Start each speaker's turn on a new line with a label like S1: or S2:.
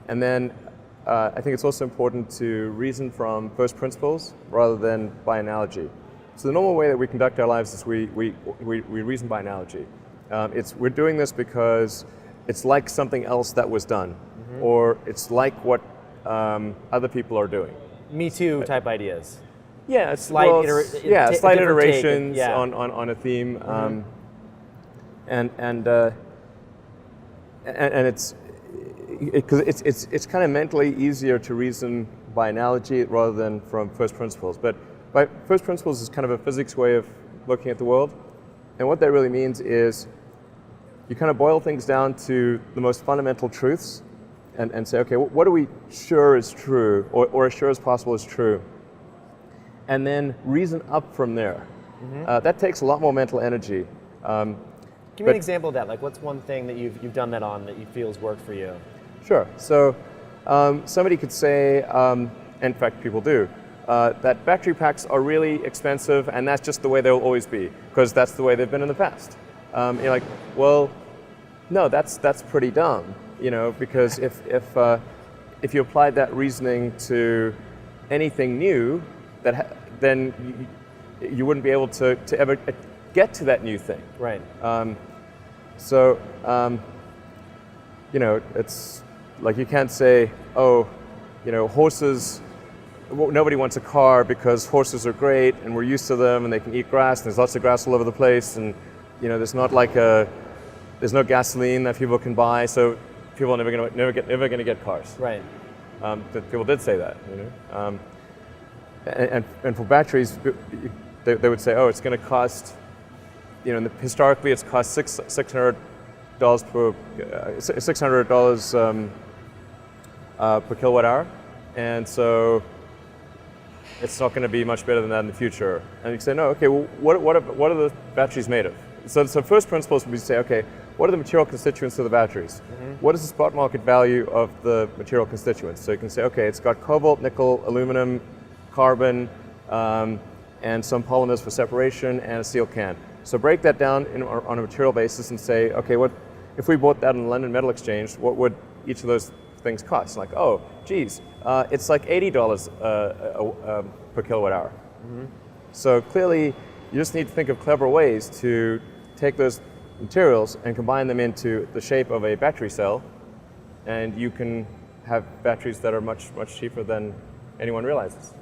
S1: And then I think it's also important to reason from first principles rather than by analogy. So the normal way that we conduct our lives is we reason by analogy. We're doing this because it's like something else that was done, or it's like what other people are doing.
S2: Me Too type ideas.
S1: Yeah,
S2: Slight
S1: slight iterations
S2: yeah.
S1: on a theme, and it's kind of mentally easier to reason by analogy rather than from first principles. But by first principles is kind of a physics way of looking at the world, and what that really means is you kind of boil things down to the most fundamental truths, and say, okay, what are we sure is true, or as sure as possible is true, and then reason up from there. That takes a lot more mental energy.
S2: Give me an example of that. Like, what's one thing that you've done that on that you feel has worked for you?
S1: Sure. So somebody could say, in fact, people do, that battery packs are really expensive, and that's just the way they'll always be, because that's the way they've been in the past. You're like, well, no, that's pretty dumb, because if you applied that reasoning to anything new, then you wouldn't be able to ever get to that new thing.
S2: Right.
S1: It's like you can't say, horses. Nobody wants a car because horses are great and we're used to them and they can eat grass and there's lots of grass all over the place, and there's there's no gasoline that people can buy, so people are never going to get cars.
S2: Right.
S1: People did say that. And for batteries, they would say, it's going to cost. Historically, it's cost $600 per kilowatt hour, and so it's not going to be much better than that in the future. And you say, no, okay, well, what are the batteries made of? So first principles would be to say, okay, what are the material constituents of the batteries? What is the spot market value of the material constituents? So you can say, okay, it's got cobalt, nickel, aluminum, carbon, and some polymers for separation, and a steel can. So break that down on a material basis and say, okay, what if we bought that on the London Metal Exchange, what would each of those things cost? Like, it's like $80 per kilowatt hour. So clearly, you just need to think of clever ways to take those materials and combine them into the shape of a battery cell, and you can have batteries that are much, much cheaper than anyone realizes.